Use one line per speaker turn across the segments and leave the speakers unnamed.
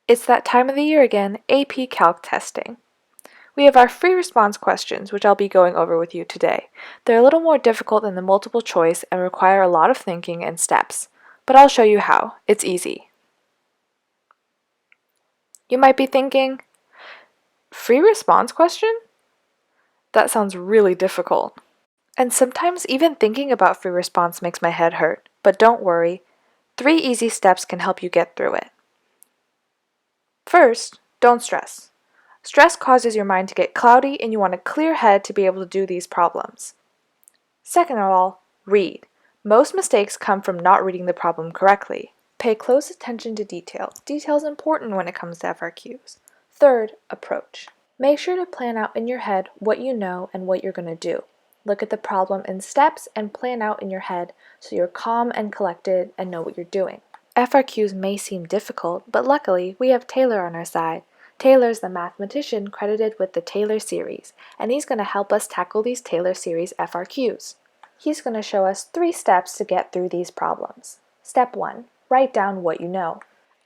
It's that time of the year again, AP Calc testing. We have our free response questions, which I'll be going over with you today. They're a little more difficult than the multiple choice and require a lot of thinking and steps, but I'll show you how. It's easy. You might be thinking, free response question? That sounds really difficult. And sometimes even thinking about free response makes my head hurt, but don't worry. 3 easy steps can help you get through it. First, don't stress. Stress causes your mind to get cloudy and you want a clear head to be able to do these problems. Second of all, read. Most mistakes come from not reading the problem correctly. Pay close attention to detail. Detail is important when it comes to FRQs. Third, approach. Make sure to plan out in your head what you know and what you're going to do. Look at the problem in steps and plan out in your head so you're calm and collected and know what you're doing. FRQs may seem difficult, but luckily we have Taylor on our side. Taylor's the mathematician credited with the Taylor series, and he's going to help us tackle these Taylor series FRQs. He's going to show us 3 steps to get through these problems. Step 1. Write down what you know.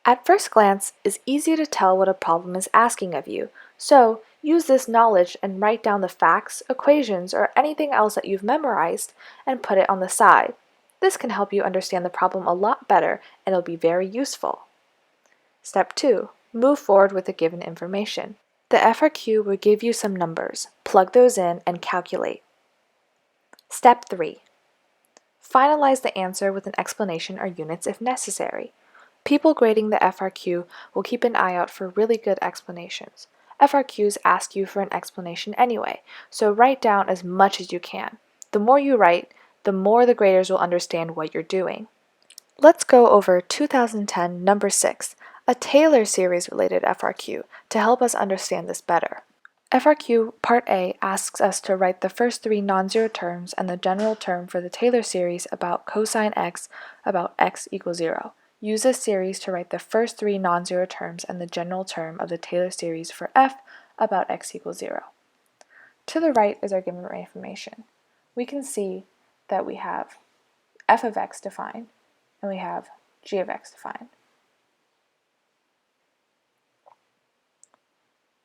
At first glance, it's easy to tell what a problem is asking of you, so use this knowledge and write down the facts, equations, or anything else that you've memorized and put it on the side. This can help you understand the problem a lot better and it'll be very useful. Step 2. Move forward with the given information. The FRQ will give you some numbers. Plug those in and calculate. Step 3. Finalize the answer with an explanation or units if necessary. People grading the FRQ will keep an eye out for really good explanations. FRQs ask you for an explanation anyway, so write down as much as you can. The more you write, the more the graders will understand what you're doing. Let's go over 2010 number 6, a Taylor series related FRQ, to help us understand this better. FRQ Part A asks us to write the first 3 non-zero terms and the general term for the Taylor series about cosine x about x equals 0. Use this series to write the first 3 non-zero terms and the general term of the Taylor series for f about x equals 0. To the right is our given information. We can see that we have f of x defined, and we have g of x defined.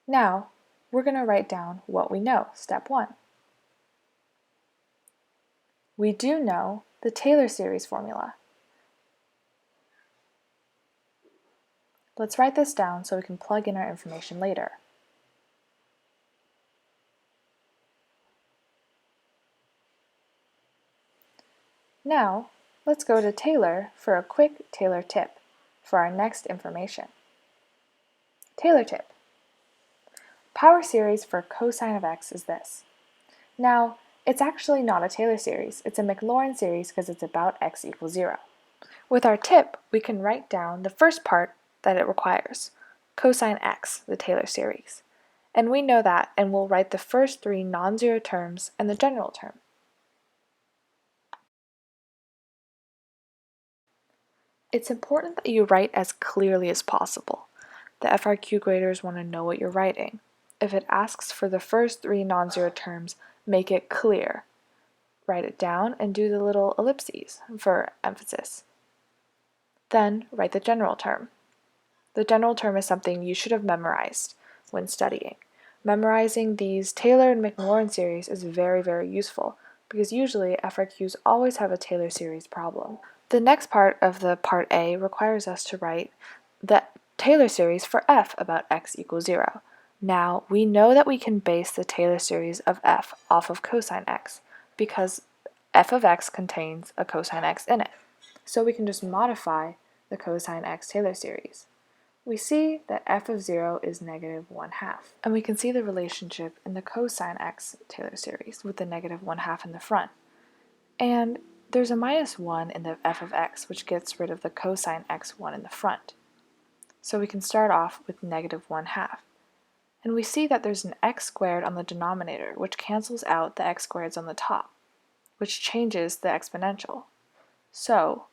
Now, we're going to write down what we know, step 1. We do know the Taylor series formula. Let's write this down so we can plug in our information later. Now, let's go to Taylor for a quick Taylor tip for our next information. Taylor tip. Power series for cosine of x is this. Now, it's actually not a Taylor series, it's a Maclaurin series because it's about x equals 0. With our tip, we can write down the first part that it requires, cosine x, the Taylor series. And we know that, and we'll write the first 3 non-zero terms and the general term. It's important that you write as clearly as possible. The FRQ graders want to know what you're writing. If it asks for the first 3 non-zero terms, make it clear. Write it down and do the little ellipses for emphasis. Then write the general term. The general term is something you should have memorized when studying. Memorizing these Taylor and Maclaurin series is very, very useful because usually FRQs always have a Taylor series problem. The next part of the Part A requires us to write the Taylor series for f about x equals 0. Now, we know that we can base the Taylor series of f off of cosine x because f of x contains a cosine x in it. So we can just modify the cosine x Taylor series. We see that f of 0 is negative 1/2, and we can see the relationship in the cosine x Taylor series with the negative 1/2 in the front. And there's a minus 1 in the f of x, which gets rid of the cosine x1 in the front. So we can start off with negative 1/2. And we see that there's an x squared on the denominator, which cancels out the x squareds on the top, which changes the exponential. So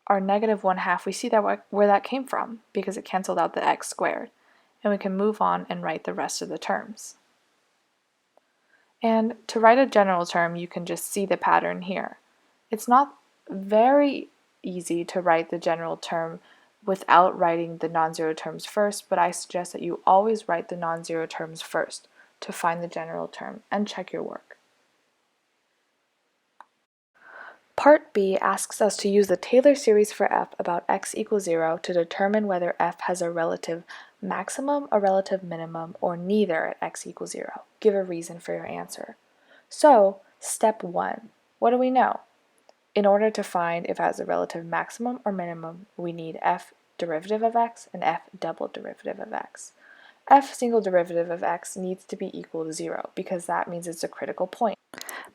our negative 1/2, we see that where that came from, because it canceled out the x squared. And we can move on and write the rest of the terms. And to write a general term, you can just see the pattern here. It's not very easy to write the general term without writing the non-zero terms first, but I suggest that you always write the non-zero terms first to find the general term and check your work. Part B asks us to use the Taylor series for f about x equals 0 to determine whether f has a relative maximum, a relative minimum, or neither at x equals 0. Give a reason for your answer. So, step 1. What do we know? In order to find if it has a relative maximum or minimum, we need f derivative of x and f double derivative of x. F single derivative of x needs to be equal to 0 because that means it's a critical point.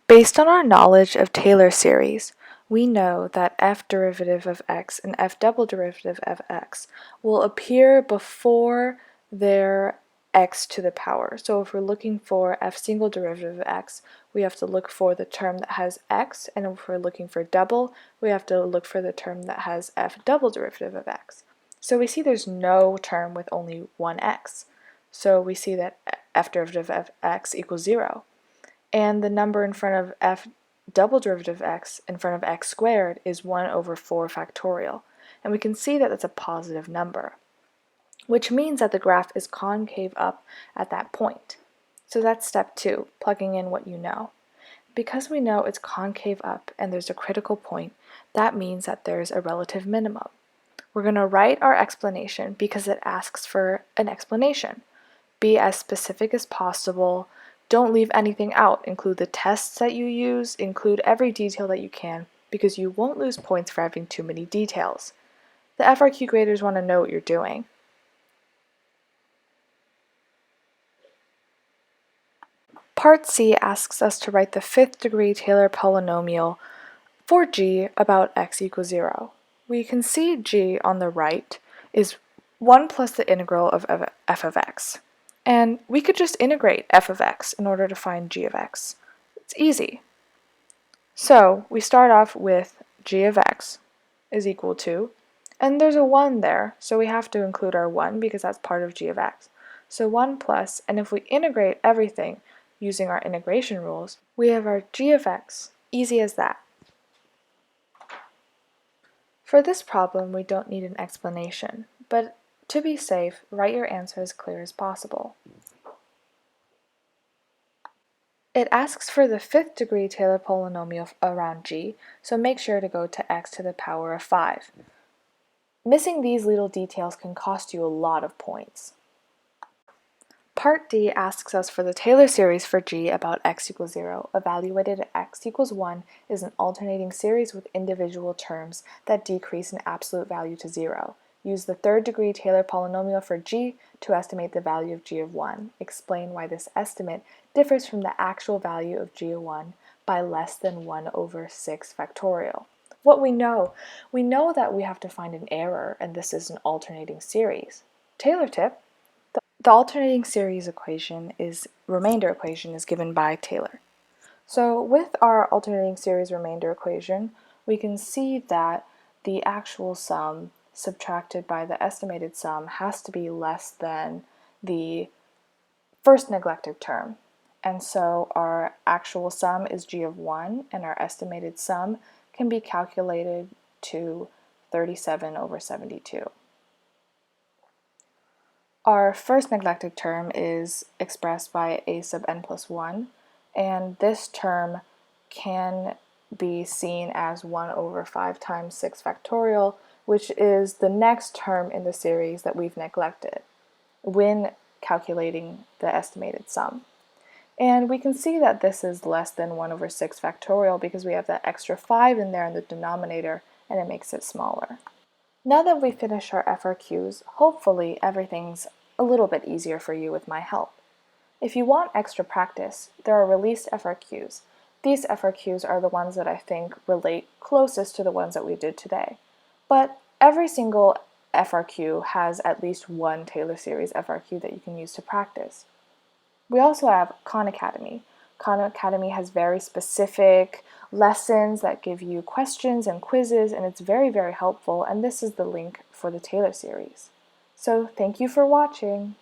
Based on our knowledge of Taylor series, we know that f derivative of x and f double derivative of x will appear before their x to the power. So if we're looking for f single derivative of x, we have to look for the term that has x, and if we're looking for double, we have to look for the term that has f double derivative of x. So we see there's no term with only one x. So we see that f derivative of x equals 0. And the number in front of f double derivative of x in front of x squared is 1 over 4 factorial. And we can see that that's a positive number, which means that the graph is concave up at that point. So that's step 2, plugging in what you know. Because we know it's concave up and there's a critical point, that means that there's a relative minimum. We're going to write our explanation because it asks for an explanation. Be as specific as possible. Don't leave anything out. Include the tests that you use, include every detail that you can, because you won't lose points for having too many details. The FRQ graders want to know what you're doing. Part C asks us to write the 5th degree Taylor polynomial for g about x equals 0. We can see g on the right is 1 plus the integral of f of x. And we could just integrate f of x in order to find g of x. It's easy. So we start off with g of x is equal to, and there's a 1 there, so we have to include our 1 because that's part of g of x. So 1 plus, and if we integrate everything using our integration rules, we have our g of x. Easy as that. For this problem, we don't need an explanation, but to be safe, write your answer as clear as possible. It asks for the 5th degree Taylor polynomial around g, so make sure to go to x to the power of 5. Missing these little details can cost you a lot of points. Part D asks us for the Taylor series for g about x equals 0, evaluated at x equals 1 is an alternating series with individual terms that decrease in absolute value to 0. Use the 3rd degree Taylor polynomial for g to estimate the value of g of 1. Explain why this estimate differs from the actual value of g of 1 by less than 1 over 6 factorial. What we know that we have to find an error, and this is an alternating series. Taylor tip. The alternating series remainder equation is given by Taylor. So with our alternating series remainder equation, we can see that the actual sum subtracted by the estimated sum has to be less than the first neglected term. And so our actual sum is g of 1, and our estimated sum can be calculated to 37 over 72. Our first neglected term is expressed by a sub n plus 1, and this term can be seen as 1 over 5 times 6 factorial, which is the next term in the series that we've neglected when calculating the estimated sum. And we can see that this is less than 1 over 6 factorial because we have that extra 5 in there in the denominator, and it makes it smaller. Now that we've finished our FRQs, hopefully everything's a little bit easier for you with my help. If you want extra practice, there are released FRQs. These FRQs are the ones that I think relate closest to the ones that we did today. But every single FRQ has at least one Taylor series FRQ that you can use to practice. We also have Khan Academy. Khan Academy has very specific lessons that give you questions and quizzes, and it's very, very helpful, and this is the link for the Taylor series. So thank you for watching.